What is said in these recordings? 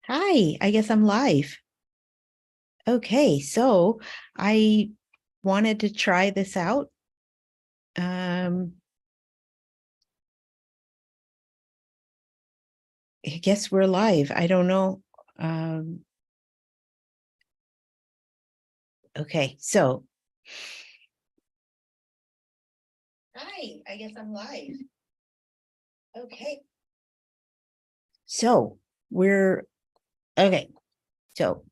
Hi, I guess I'm live. Okay, so I wanted to try this out. Um, I guess we're live. I don't know. Um, okay, so hi, I guess I'm live. Okay. So we're okay. So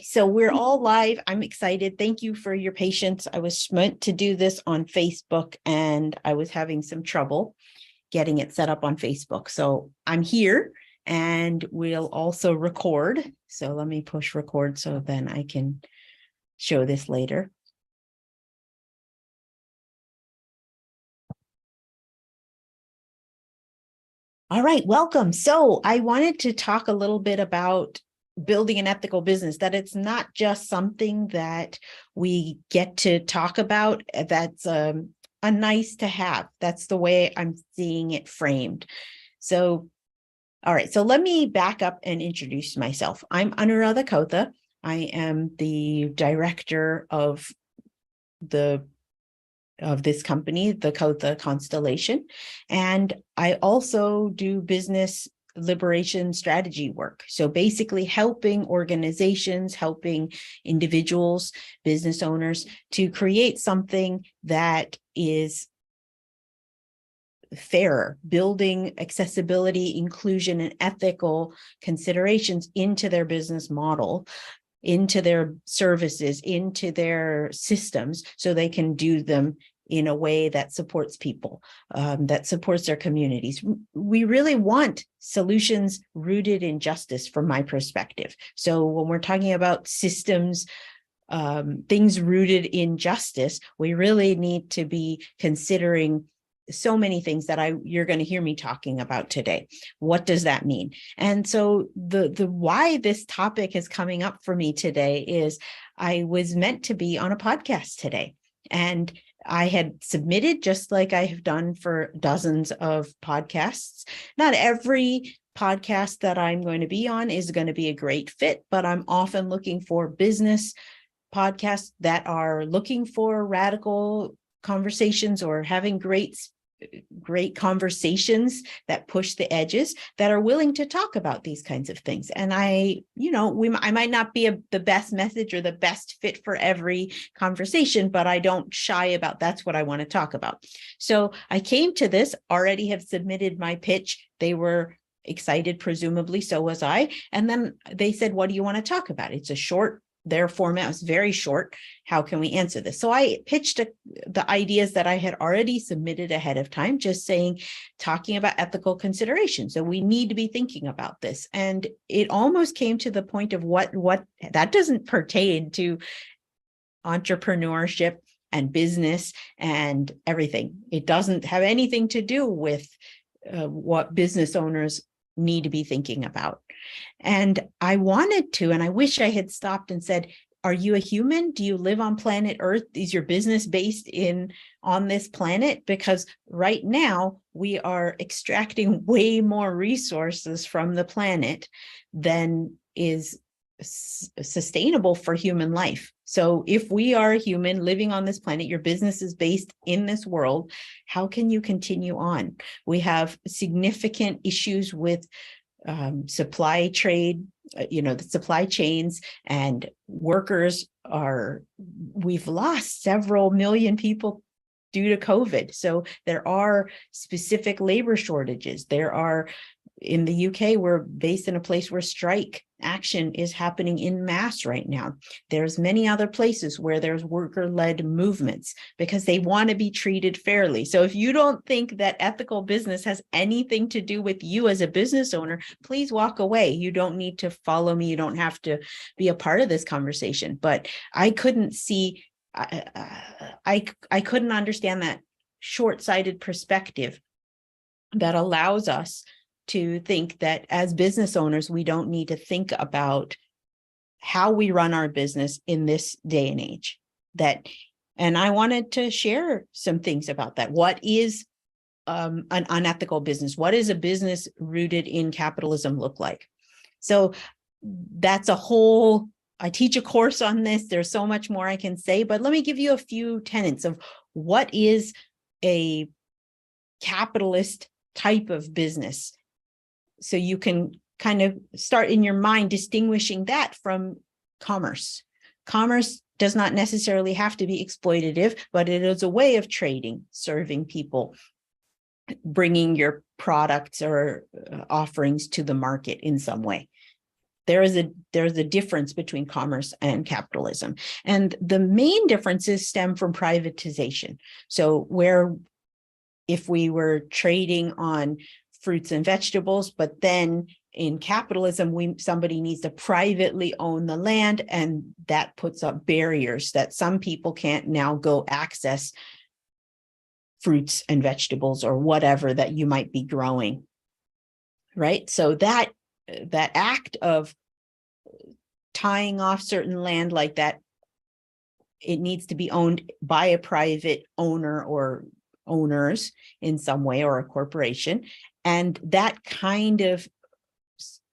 so we're all live. I'm excited. Thank you for your patience. I was meant to do this on Facebook and I was having some trouble getting it set up on Facebook. So I'm here and we'll also record. So let me push record so then I can show this later. All right, welcome. So I wanted to talk a little bit about building an ethical business, that it's not just something that we get to talk about. That's a nice to have. That's the way I'm seeing it framed. So all right, so let me back up and introduce myself. I'm Anuradha Kotha. I am the director the of this company, the Kotha Constellation, and I also do business liberation strategy work. So basically helping organizations, helping individuals, business owners to create something that is fairer, building accessibility, inclusion, and ethical considerations into their business model, into their services, into their systems, so they can do them in a way that supports people, that supports their communities. We really want solutions rooted in justice from my perspective. So when we're talking about systems, things rooted in justice, we really need to be considering so many things that you're going to hear me talking about today. What does that mean? And so the why this topic is coming up for me today is I was meant to be on a podcast today, and I had submitted, just like I have done for dozens of podcasts. Not every podcast that I'm going to be on is going to be a great fit, but I'm often looking for business podcasts that are looking for radical conversations or having great conversations that push the edges, that are willing to talk about these kinds of things. And I might not be the best message or the best fit for every conversation, but I don't shy about that's what I want to talk about. So I came to this, already have submitted my pitch. They were excited, presumably, so was I. And then they said, what do you want to talk about? It's a short, their format was very short. How can we answer this? So I pitched the ideas that I had already submitted ahead of time, just saying, talking about ethical considerations. So we need to be thinking about this. And it almost came to the point of what that doesn't pertain to entrepreneurship and business and everything. It doesn't have anything to do with what business owners need to be thinking about. And I wanted to, and I wish I had stopped and said, are you a human? Do you live on planet Earth? Is your business based on this planet? Because right now we are extracting way more resources from the planet than is sustainable for human life. So if we are a human living on this planet, your business is based in this world, how can you continue on? We have significant issues with supply trade, the supply chains, and workers we've lost several million people due to COVID. So there are specific labor shortages. In the UK, we're based in a place where strike action is happening in mass right now. There's many other places where there's worker-led movements because they want to be treated fairly. So if you don't think that ethical business has anything to do with you as a business owner, please walk away. You don't need to follow me. You don't have to be a part of this conversation. But I couldn't see, I couldn't understand that short-sighted perspective that allows us to think that as business owners, we don't need to think about how we run our business in this day and age. And I wanted to share some things about that. What is an unethical business? What does a business rooted in capitalism look like? So that's a whole, I teach a course on this. There's so much more I can say, but let me give you a few tenets of what is a capitalist type of business. So you can kind of start in your mind distinguishing that from commerce. Commerce does not necessarily have to be exploitative, but it is a way of trading, serving people, bringing your products or offerings to the market in some way. There's a difference between commerce and capitalism. And the main differences stem from privatization. So where if we were trading on fruits and vegetables, but then in capitalism, somebody needs to privately own the land, and that puts up barriers that some people can't now go access fruits and vegetables or whatever that you might be growing, right? So that act of tying off certain land like that, it needs to be owned by a private owner or owners in some way, or a corporation. And that kind of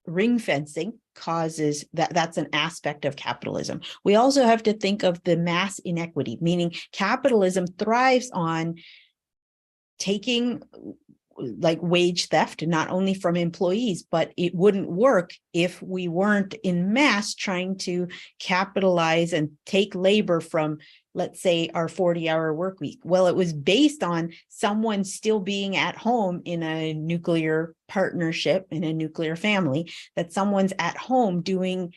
ring fencing causes that's an aspect of capitalism. We also have to think of the mass inequity, meaning capitalism thrives on taking like wage theft, not only from employees, but it wouldn't work if we weren't in mass trying to capitalize and take labor from, let's say, our 40-hour work week. Well, it was based on someone still being at home in a nuclear partnership, in a nuclear family, that someone's at home doing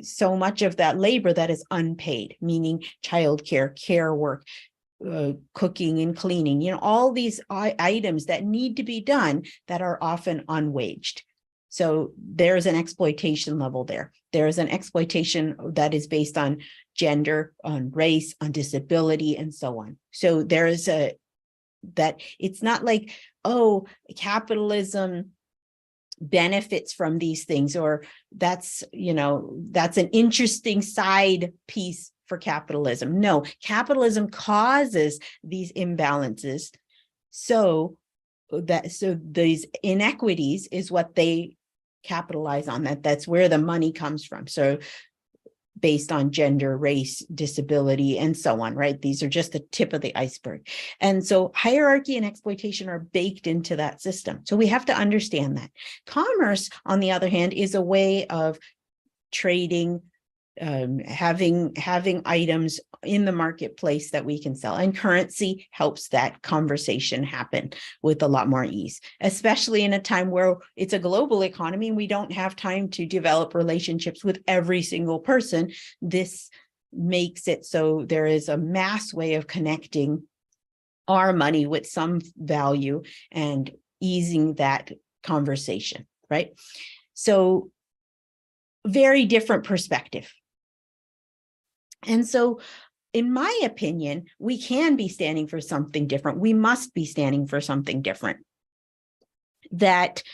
so much of that labor that is unpaid, meaning childcare, care work, cooking and cleaning, all these items that need to be done that are often unwaged. So there's an exploitation level there. There's an exploitation that is based on gender, on race, on disability, and so on. So there's that it's not like, oh, capitalism benefits from these things, or that's an interesting side piece for capitalism. No, capitalism causes these imbalances. So these inequities is what they capitalize on. That's where the money comes from. So based on gender, race, disability, and so on, right? These are just the tip of the iceberg. And so hierarchy and exploitation are baked into that system. So we have to understand that. Commerce, on the other hand, is a way of trading, having items in the marketplace that we can sell, and currency helps that conversation happen with a lot more ease, especially in a time where it's a global economy and we don't have time to develop relationships with every single person. This makes it so there is a mass way of connecting our money with some value and easing that conversation, right? So very different perspective. And so, in my opinion, we can be standing for something different. We must be standing for something different. That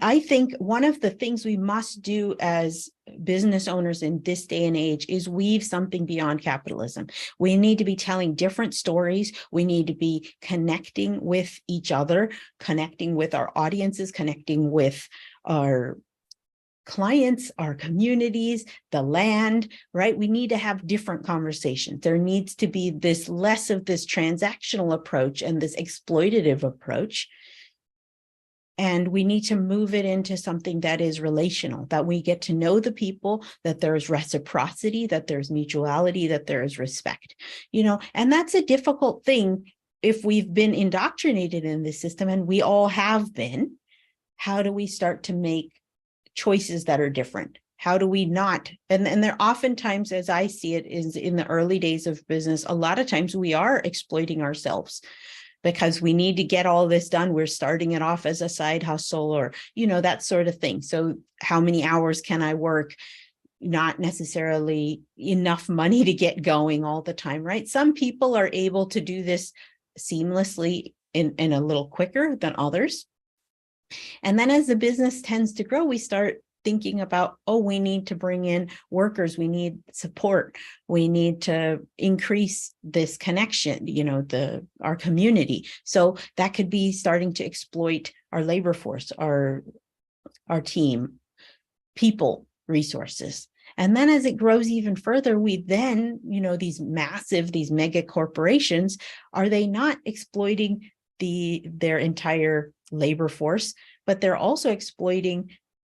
I think one of the things we must do as business owners in this day and age is weave something beyond capitalism. We need to be telling different stories. We need to be connecting with each other, connecting with our audiences, connecting with our clients, our communities, the land, right? We need to have different conversations. There needs to be this less of this transactional approach and this exploitative approach. And we need to move it into something that is relational, that we get to know the people, that there's reciprocity, that there's mutuality, that there is respect, and that's a difficult thing if we've been indoctrinated in this system, and we all have been. How do we start to make choices that are different? How do we not? And there oftentimes, as I see it, is in the early days of business, a lot of times we are exploiting ourselves, because we need to get all this done. We're starting it off as a side hustle, or, that sort of thing. So how many hours can I work? Not necessarily enough money to get going all the time, right? Some people are able to do this seamlessly in a little quicker than others. And then as the business tends to grow, we start thinking about, oh, we need to bring in workers, we need support, we need to increase this connection, our community. So that could be starting to exploit our labor force, our team, people, resources. And then as it grows even further, we then, these mega corporations, are they not exploiting their entire labor force, but they're also exploiting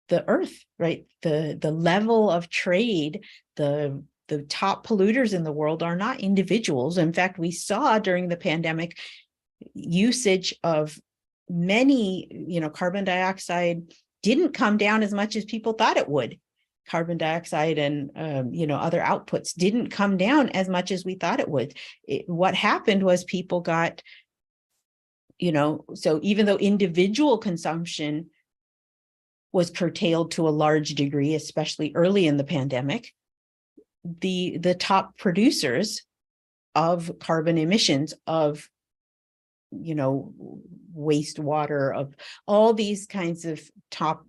the earth, right? The level of trade, the top polluters in the world are not individuals. In fact, we saw during the pandemic usage of many, carbon dioxide didn't come down as much as people thought it would. Carbon dioxide and, other outputs didn't come down as much as we thought it would. What happened was people got, so even though individual consumption was curtailed to a large degree, especially early in the pandemic, the top producers of carbon emissions, of wastewater, of all these kinds of top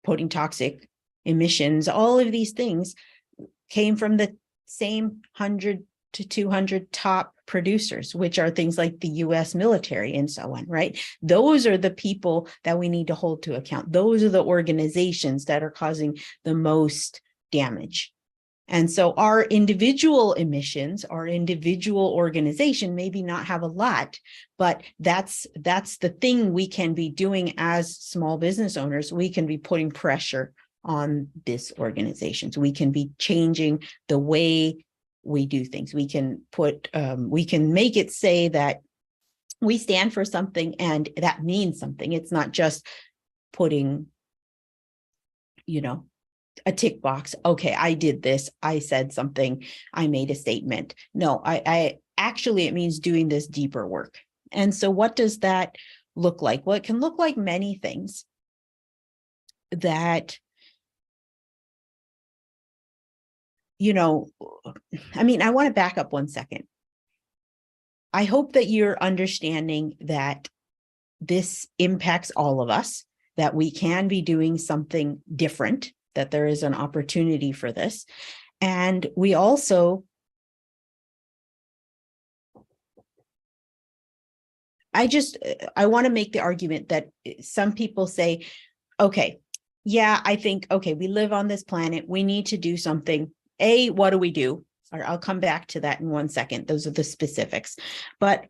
potent toxic emissions, all of these things came from the same 100 to 200 top producers, which are things like the US military and so on, right? Those are the people that we need to hold to account. Those are the organizations that are causing the most damage. And so our individual emissions, our individual organization maybe not have a lot, but that's the thing we can be doing as small business owners. We can be putting pressure on these organizations. We can be changing the way we do things. We can make it say that we stand for something and that means something. It's not just putting, a tick box. Okay, I did this. I said something. I made a statement. No, I actually, it means doing this deeper work. And so what does that look like? Well, it can look like many things that, I want to back up 1 second. I hope that you're understanding that this impacts all of us, that we can be doing something different, that there is an opportunity for this. And we also, I want to make the argument that some people say, okay, yeah, I think, okay, we live on this planet, we need to do something. What do we do? Or I'll come back to that in 1 second. Those are the specifics. But,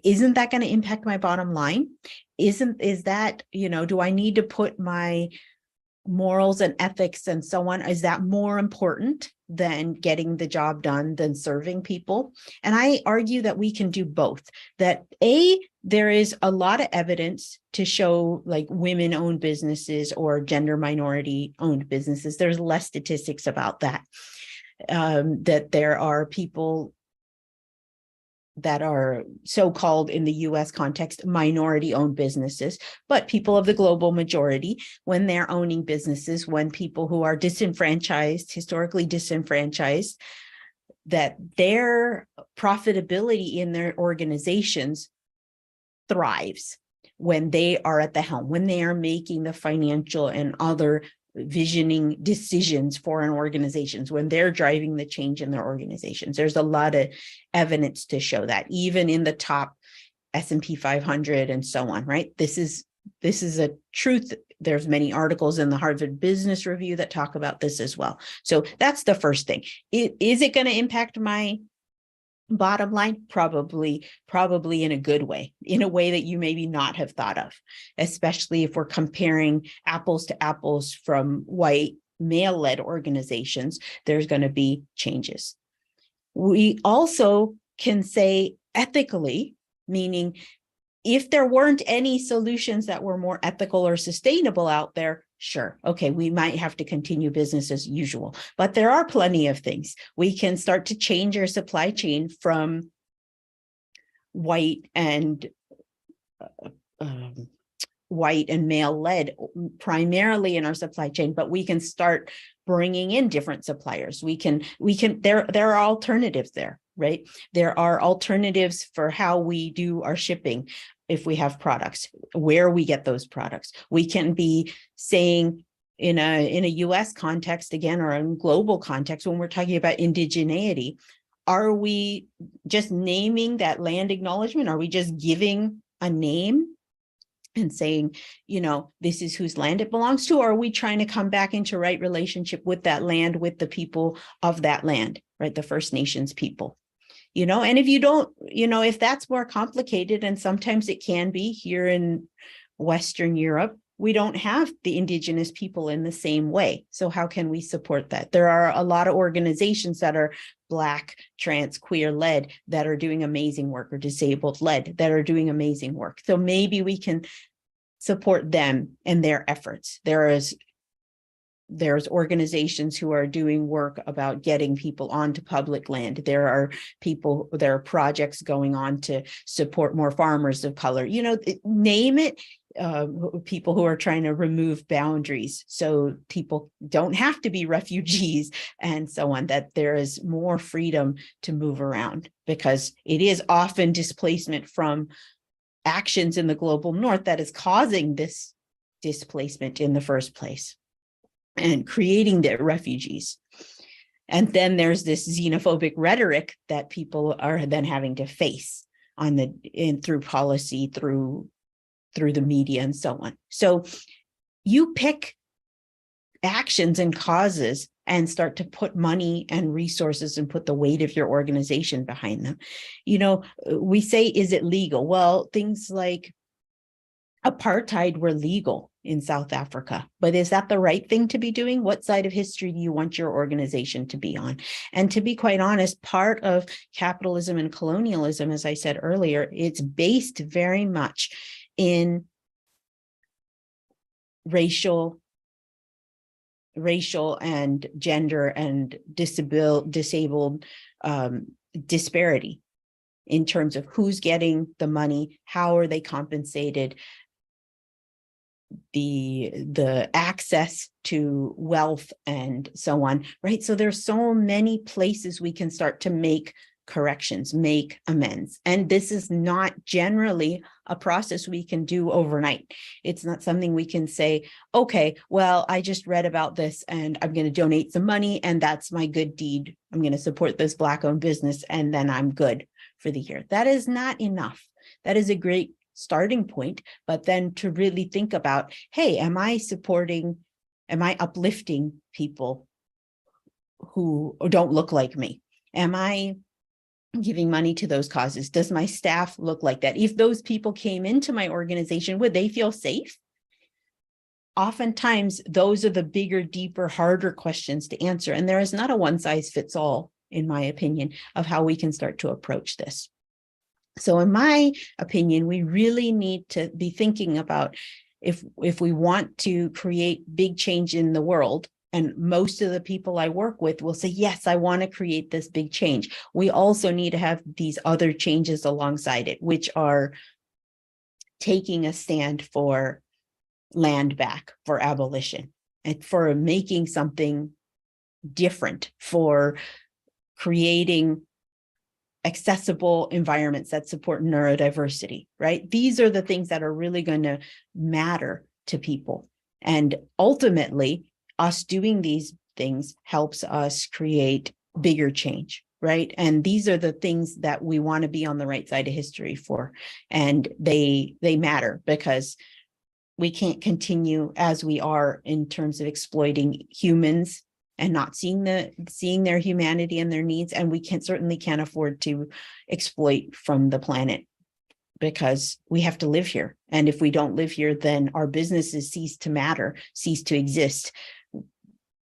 isn't that going to impact my bottom line? Is that, do I need to put my morals and ethics and so on? Is that more important than getting the job done, than serving people? And I argue that we can do both. That there is a lot of evidence to show, like, women-owned businesses or gender minority-owned businesses. There's less statistics about that. That there are people that are so-called, in the US context, minority-owned businesses, but people of the global majority, when they're owning businesses, when people who are disenfranchised, historically disenfranchised, that their profitability in their organizations thrives when they are at the helm, when they are making the financial and other visioning decisions for an organizations, when they're driving the change in their organizations. There's a lot of evidence to show that, even in the top S&P 500 and so on, right? This is a truth. There's many articles in the Harvard Business Review that talk about this as well. So that's the first thing. Is it going to impact my bottom line? Probably in a good way, in a way that you maybe not have thought of, especially if we're comparing apples to apples from white male-led organizations. There's going to be changes. We also can say ethically, meaning if there weren't any solutions that were more ethical or sustainable out there, sure, okay, we might have to continue business as usual. But there are plenty of things. We can start to change our supply chain from white and male-led primarily in our supply chain, but we can start bringing in different suppliers. There are alternatives there, right? There are alternatives for how we do our shipping. if we have products, where we get those products. We can be saying in a US context again, or in global context, when we're talking about indigeneity, are we just naming that land acknowledgement? Are we just giving a name and saying, you know, this is whose land it belongs to? Or are we trying to come back into right relationship with that land, with the people of that land, right? The First Nations people, you know? And if you don't, you know, if that's more complicated, and sometimes it can be here in Western Europe, we don't have the Indigenous people in the same way. So how can we support that? There are a lot of organizations that are Black, trans, queer led that are doing amazing work, or disabled led that are doing amazing work. So maybe we can support them and their efforts. There's organizations who are doing work about getting people onto public land. There are projects going on to support more farmers of color, you know, name it. People who are trying to remove boundaries so people don't have to be refugees and so on, that there is more freedom to move around, because it is often displacement from actions in the global north that is causing this displacement in the first place and creating the refugees. And then there's this xenophobic rhetoric that people are then having to face through policy, through the media and so on. So you pick actions and causes and start to put money and resources and put the weight of your organization behind them. You know, we say, is it legal? Well, things like apartheid were legal in South Africa, but is that the right thing to be doing? What side of history do you want your organization to be on? And to be quite honest, part of capitalism and colonialism, as I said earlier, it's based very much in racial and gender and disabled disparity in terms of who's getting the money, how are they compensated, the access to wealth and so on, right? So there's so many places we can start to make corrections, make amends. And this is not generally a process we can do overnight. It's not something we can say, okay, well, I just read about this and I'm going to donate some money and that's my good deed. I'm going to support this Black-owned business and then I'm good for the year. That is not enough. That is a great starting point, but then to really think about, hey, am I uplifting people who don't look like me? Am I giving money to those causes? Does my staff look like that? If those people came into my organization, would they feel safe? Oftentimes, those are the bigger, deeper, harder questions to answer. And there is not a one size fits all, in my opinion, of how we can start to approach this. So in my opinion, we really need to be thinking about if we want to create big change in the world, and most of the people I work with will say, yes, I want to create this big change. We also need to have these other changes alongside it, which are taking a stand for land back, for abolition, and for making something different, for creating accessible environments that support neurodiversity, right? These are the things that are really going to matter to people. And ultimately, us doing these things helps us create bigger change, right? And these are the things that we want to be on the right side of history for. And they matter, because we can't continue as we are in terms of exploiting humans and not seeing their humanity and their needs. And we certainly can't afford to exploit from the planet, because we have to live here. And if we don't live here, then our businesses cease to matter, cease to exist.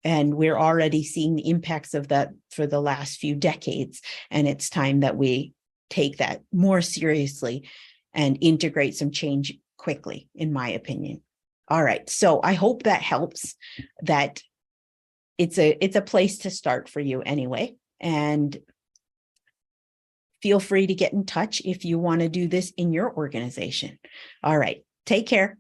And we're already seeing the impacts of that for the last few decades. And it's time that we take that more seriously and integrate some change quickly, in my opinion. All right. So I hope that helps, that it's a place to start for you anyway. And feel free to get in touch if you want to do this in your organization. All right. Take care.